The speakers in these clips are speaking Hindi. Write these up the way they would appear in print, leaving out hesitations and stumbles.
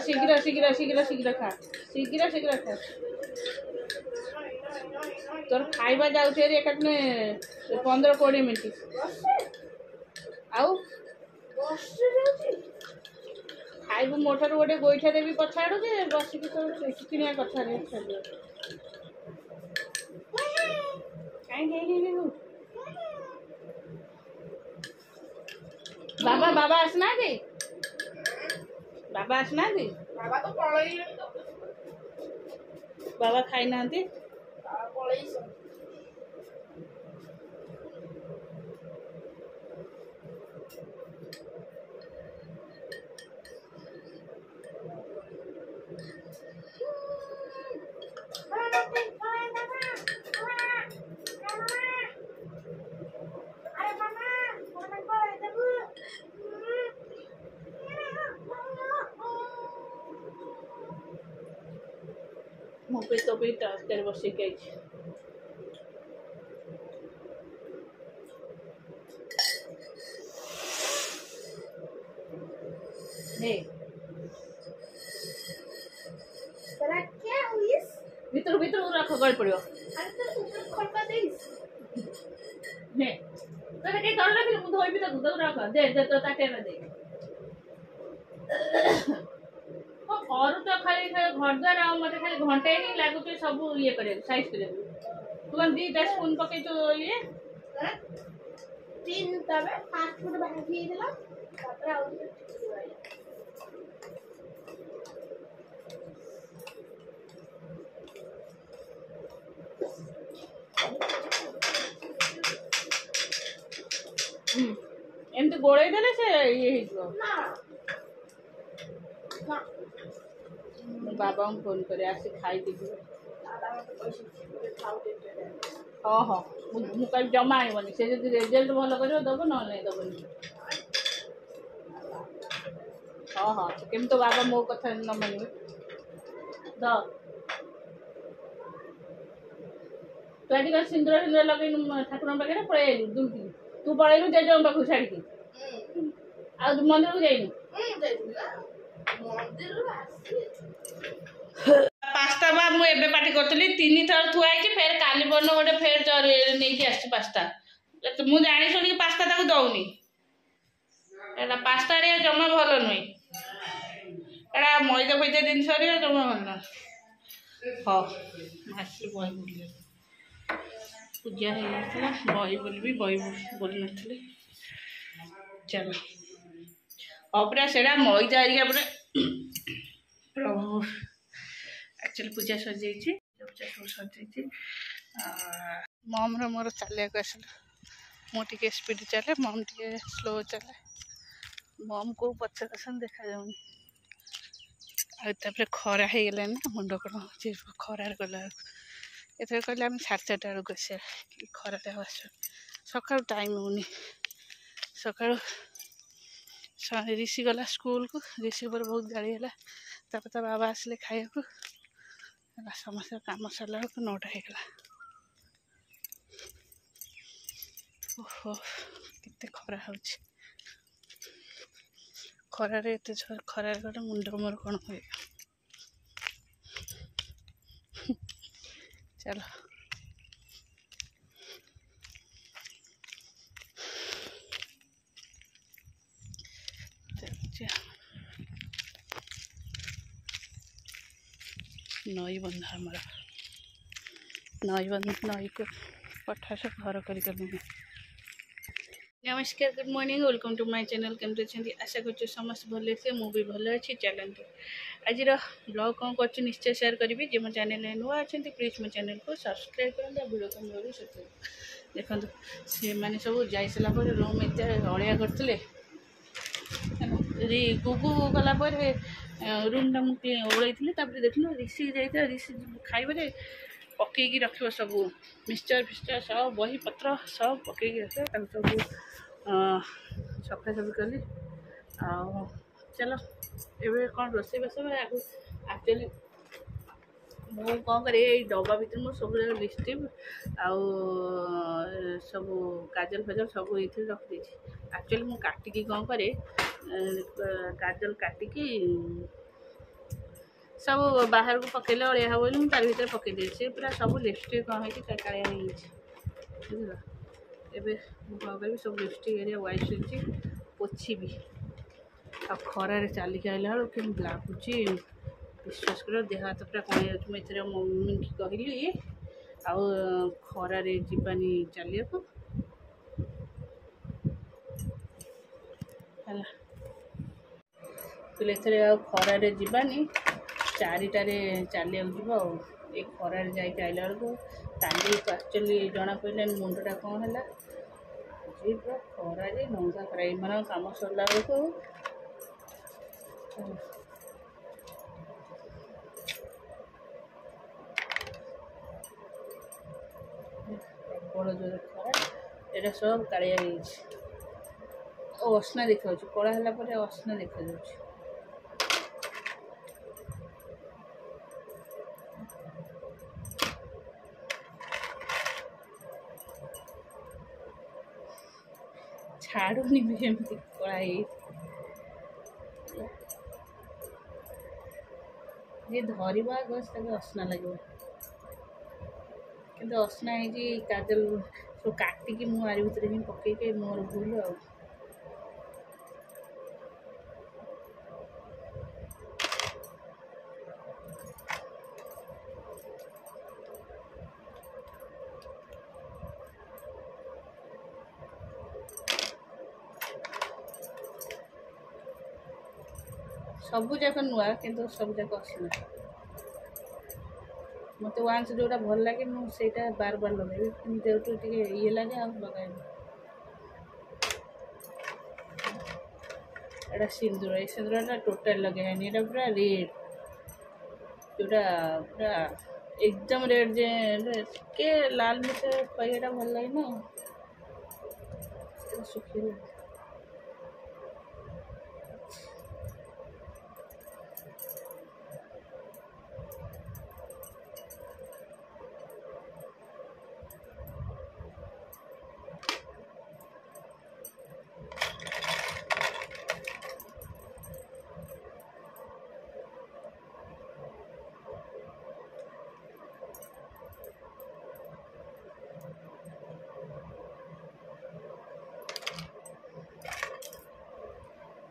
शीघ्र शीघ्र शीघ्र शीघ्र खा शीघ्र शीघ्र खा तोर खाइबा जाऊे एक 15-20 मिनट आउ खाइबू मोटर गोटे गोईठा देवी पछाड़ू जे बसिक तो किनिया कथा रे बाबा बाबा आसना बाबा आसना बाबा तो पळई बाबा खाई ना पळई मुझे तो भी तेरे बसी के क्या हुईस भीतर भीतर रख गल पड़ियो अरे तो ऊपर खड़का देइस ने तने के कर लगे मु धोई भी तो दूध रख दे दे तो ताटे में दे और तो खाली घर द्वार आ मते खाली घंटे ही लागु तो सब ये करे साइज करे तू दी 10 स्पून पके तो ये 3 तबे फास्ट फूड भाजी देला तापर आउ एमती गोड़े देले से ये हिजो ना ना बाबा को फोन करे आसी खाई दी दादा मते पैसे खाऊ दे हाँ हाँ मुझे जमा आईबनी से जब रिजल्ट भल कर दब ना दबनी हाँ हाँ केम तो बाबा मो कथा न मानवे द तू आज सिंदूर सिंदूर लगे ठाकुर पाखे पलू दुमकी तू पलू जेज पाख छाड़ी आ मंदिर को जाइनु पास्ता बा मु एबे पार्टी करतली 3 थर थुआ कि फेर काली बन गोटे फेर नहीं कि आछि पास्ता मु जानी सुनी पास्ता ताको दउनी एला पास्ता रे जमा भलो नय एला मैदा फैदा दिन रे जमा भलो हां मासी बय बोली पूजा है आसला बय बोली भी बय बोली नथले चलो अपरा सेडा मैदा एरिया पूरा प्रभु एक्चुअली पूजा सजाई पूजा सब सजाई मम मोर चलिया आसल मुझे स्पीड चले मम टे स्लो चले मम को पचार आसन देखा जाऊनी आपर खरा हो गला ना मुंड कौन हो खरार गला एथर कहले आम 4:30 बेलू आसा कि खराटे आस सका टाइम होनी सका ऋषि गला स्कूल को ऋषि पर बहुत गाड़ी है तापर बाबा आसिले खाया समस्त काम सरला 9टा होगा ओहो केते खरा हो खरारे एत खरार गले मुंड मोर कौन हुए चलो नई बंधा हमारा नई को पठा सब घर कर नमस्कार good morning welcome to my channel केमती अच्छे आशा कर समस्त भले से मु भी भल अच्छी चलते आज ब्लॉग कौन कर निश्चय शेयर करी जो मो चैनल नुआ अच्छा प्लीज मो चैनल को सब्सक्राइब करें वीडियो को जरूर देखो से मैंने सब जाई सारा रूम एत अलिया करते गुगु गलापर रूम टा मुझे ओल्ल देखल ऋषि जाता ऋषि खाइबे पकईकी रख सब मिक्सचर फिक्सचर सब बही पत्र सब पकईकी रख सब सफासफी कली आ चलो एवं कौन रोसे बस आगे एक्चुअली मु कौन करे डब्बा भर मुझे सब लिपस्टिक आउ सब काजल फाजल सब ये रखी एक्चुअली मुझे काटिकी कौन करे काजल काटिकी सब बाहर को पकेले अड़िया हम बोली तार भितर पकई देसी पूरा सब लिपस्टिक कम होती कालिया बुझल एबे कौन करी सब लिपस्टिक एरिया व्हाइट होती पोछी भी आ खरारे चलिक आइला बेलू कि लगुच विश्वास कर देह हाथ पूरा कण जाऊँ मम्मी की कहली आउ खरारे जीवानी चलिए कहले खरारे जीवानी 4टार चलिया जीव खरारे जाके आइला बेलू टांगी तो एक्चुअली जना पड़ानी मुंडटा कौन है आज पूरा खरारे नंगा खरा मान कम सरला बेलू बड़ जोर खरा ये सब कालिया असना देखा कला है असना देखा छाड़ूनी भी एमती कला जी धरवा गज तक असना लगे कि असना है काजल सब काटिकी मुझे भितर ही पकईके मोर भूल आ सबू जाक नुआ कि सब जाक असना मत वान्स जोटा भल लगे मुझे बार बार लगे जो ये लगे लगे एटा सिंदूर ये सिंदूरटा टोटाल लगे ये पूरा रेड जोटा पूरा एकदम रेड जे के लाल मिसे पाइटा भल लगे ना सुखी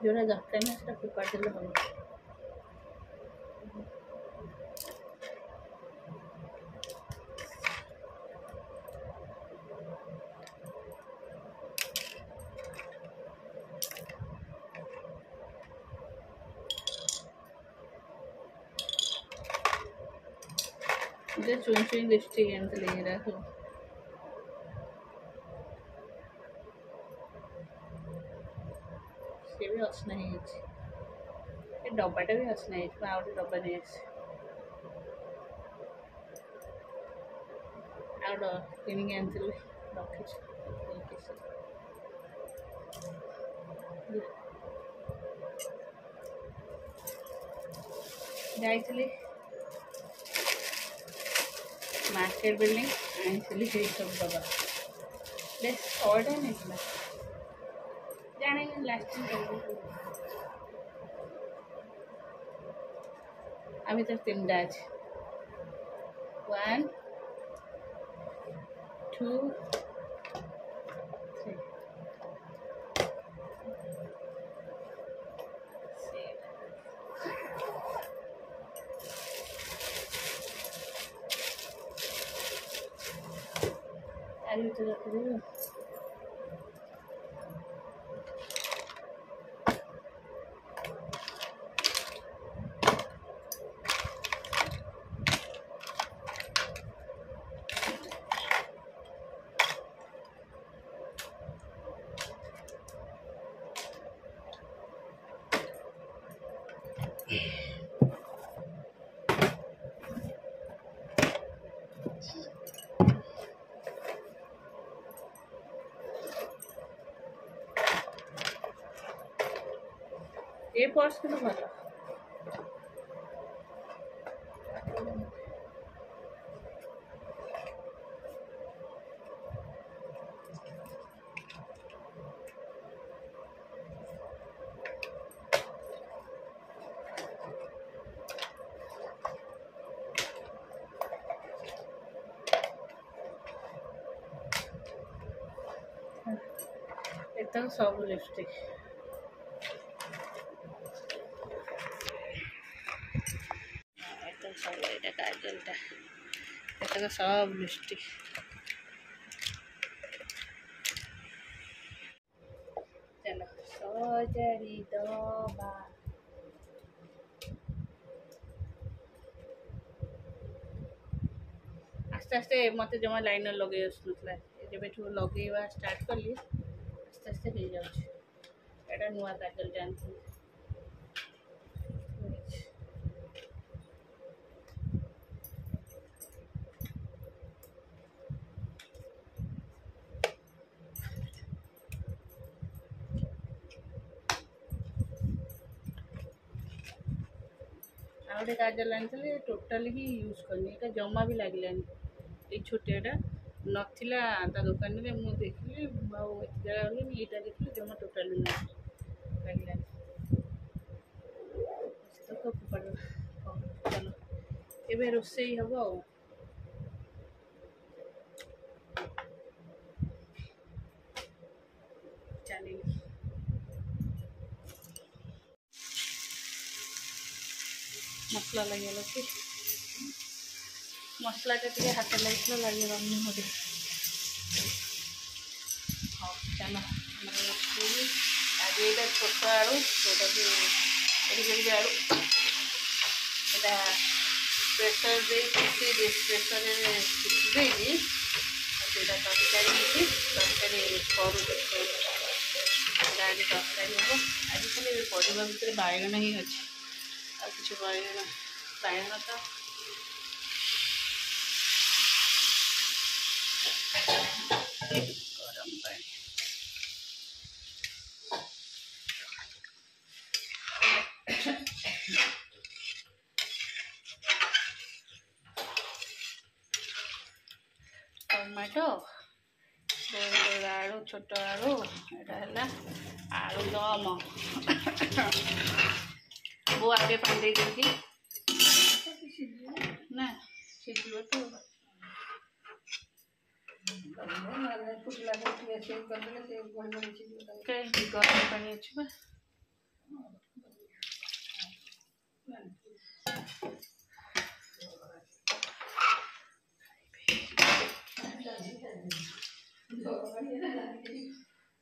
जोड़ा दरकार ना से फोपाड़ी देले हम इधर चुन चुन लिपस्टिक एंड ले रहा है से भी असना है डब्बाटा भी असना है आउट डब्बा नहीं आउट किनिक आनी रखी जाइली मार्केट बिल्डिंग आनी सब डब्बा बेस शॉर्ट है जाने लास्टिंग कर अभी तक 3टा अच्छे 1 2 3 अभी तो रख दो ये पर्स के भल ଏତକ ସବୁ ଲିପଷ୍ଟିକ୍। ଏତକ ସବୁ ଏଇଟା କାଜଲଟା, ଏତକ ସବୁ ଲିପଷ୍ଟିକ୍। ଚାଲ ସଜାଡ଼ି ଦବା। ଆସ୍ତେ ଆସ୍ତେ ମୋତେ ଜମା ଲାଇନର ଲଗେଇ ଆସୁନଥିଲା, ଯେବେଠୁ ଲଗେଇବା ଷ୍ଟାର୍ଟ କଲି ଆସ୍ତେ ଆସ୍ତେ ହେଇଯାଉଛି। ଏଇଟା ନୂଆ କାଜଲଟା ଆଣିଥିଲି। ଆଉ ଗୋଟେ କାଜଲ ଆଣିଥିଲି, ଟୋଟାଲି ହିଁ ୟୁଜ୍ କରିନି, ଏଇଟା ଜମା ବି ଲାଗିଲାନି। ଏଇ ଛୋଟିଆଟା ନଥିଲା ତା ଦୋକାନରେ, ମୁଁ ଦେଖିଲି ଆଉ ଏତେ ଜାଗା ଗଲି ଏଇଟା ଦେଖିଲି, ଜମା ଟୋଟାଲି ଲାଗିଲାନି। ଚାଲ ଏବେ ରୋଷେଇ ହବ ଆଉ। ଚାଲିଲି। ମସଲା ଲାଗିଗଲା କି ମସଲାଟା ଟିକେ ହାତ ଲାଗିଥିଲା, ଲାଗିଗଲାନି ମୋତେ। ହଉ ଚାଲ ଆମର ରୋଷେଇ। ଆଜି ଏଇଟା ଛୋଟ ଆଳୁ, ଯେଉଁଟାକି ଏଡ଼ିକି ଆଳୁ, ଏଇଟା ପ୍ରେସର ଦେଇକି ପ୍ରେସରରେ ସିଟି ଦେଇକି ସେଇଟା ତରକାରୀ ହେଇଛି। ତରକାରୀ କରୁଛି, ସେଇଟା ଆଜି ତରକାରୀ ହେବ। ଆଜି ଖାଲି ପରିବା ଭିତରେ ବାଇଗଣ ହିଁ ଅଛି, ଆଉ କିଛି ବାଇଗଣ ତ ଗରମ ପାଣି। ଟମାଟୋ, ଆଳୁ, ଛୋଟ ଆଳୁ, ଏଇଟା ହେଲା ଆଳୁ ଦମ। ବୋଉ ଆଗେ ପାଣି ଦେଇଦେଇକି ନା ସିଝିବ ତ। କାହିଁକି ଗରମ ପାଣି ଅଛି ବା।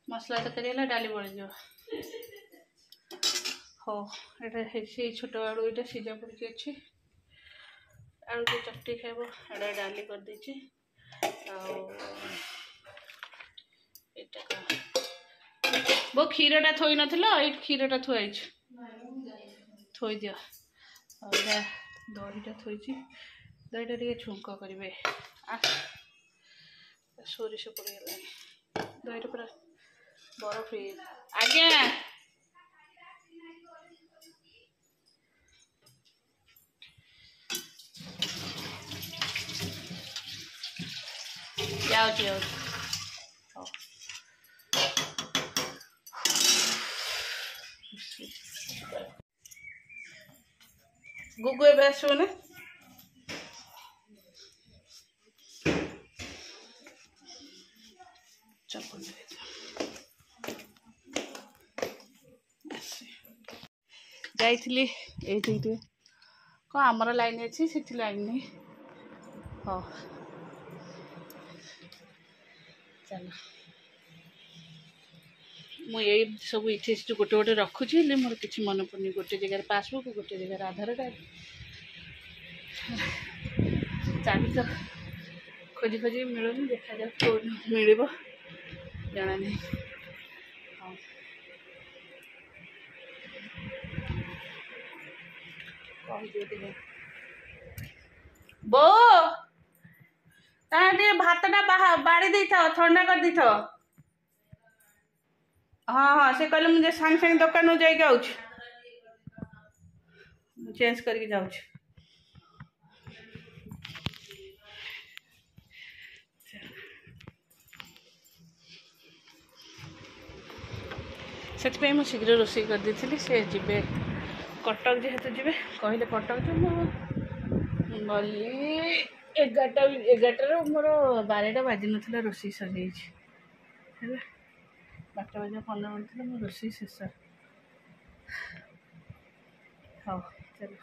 ମସଲା ତରକାରୀ ହେଲା, ଡାଲି ବଳିଯିବ। ହଉ ଏଇଟା ସେଇ ଛୋଟ ଆଳୁ, ଏଇଟା ସିଝା ପଡ଼ିକି ଅଛି। ଆଳୁ ଟିକେ ଚକଟି ଖାଇବ, ଏଇଟା ଡାଲି କରିଦେଇଛି। ଆଉ ଏଇଟା ବୋଉ କ୍ଷୀରଟା ଥୋଇ ନଥିଲ, ଏଇଠି କ୍ଷୀରଟା ଥୁଆ ହେଇଛି, ଥୋଇଦିଅ। ଆଉ ଏଇଟା ଦହିଟା ଥୋଇଛି, ଦହିଟା ଟିକେ ଛୁଙ୍କ କରିବେ। ସୋରିଷ ପଡ଼ିଗଲାଣି, ଦହିଟା ପୁରା ବରଫ ହେଇଯାଇଛି। ଆଜ୍ଞା ଯାଉଛି। ହଉ ଗୁଗୁ ଏବେ ଆସିବ ନା? ଯାଇଥିଲି ଏଇଠି ଟିକେ କ'ଣ ଆମର ଲାଇନ୍ ଅଛି, ସେଠି ଲାଇନ୍ ନାହିଁ। ହଉ ଚାଲ, ମୁଁ ଏଇ ସବୁ ଏଠି ସେଠି ଗୋଟେ ଗୋଟେ ରଖୁଛି, ହେଲେ ମୋର କିଛି ମନେ ପଡ଼ୁନି। ଗୋଟେ ଜାଗାରେ ପାସବୁକ୍, ଗୋଟେ ଜାଗାରେ ଆଧାର କାର୍ଡ଼। ଚାବି ତ ଖୋଜି ମିଳୁନି, ଦେଖାଯାଉ କେଉଁଠି ମିଳିବ ଜଣା ନାହିଁ। ହଉ କହିଦିଅ ଟିକେ ବୋଉ, ତାହା ଟିକେ ଭାତଟା ବାଢ଼ି ଦେଇଥାଅ, ଥଣ୍ଡା କରିଦେଇଥାଅ। ହଁ ସେ କହିଲେ ମୁଁ ସାଙ୍ଗେ ସାଙ୍ଗେ ଦୋକାନକୁ ଯାଇକି ଆଉଛି, ମୁଁ ଚେଞ୍ଜ କରିକି ଯାଉଛି। ସେଥିପାଇଁ ମୁଁ ଶୀଘ୍ର ରୋଷେଇ କରିଦେଇଥିଲି। ସେ ଯିବେ କଟକ, ଯେହେତୁ ଯିବେ କହିଲେ କଟକ ଯେ ମୁଁ ଗଲି 11ଟାରୁ ମୋର 12ଟା ବାଜିନଥିଲା, ରୋଷେଇ ସରିଯାଇଛି ହେଲା। ବାରଟା ବାଜିବା 15 ମିନିଟ୍ ଥିଲା ମୋ ରୋଷେଇ ଶେଷ। ହଉ ଚାଲ।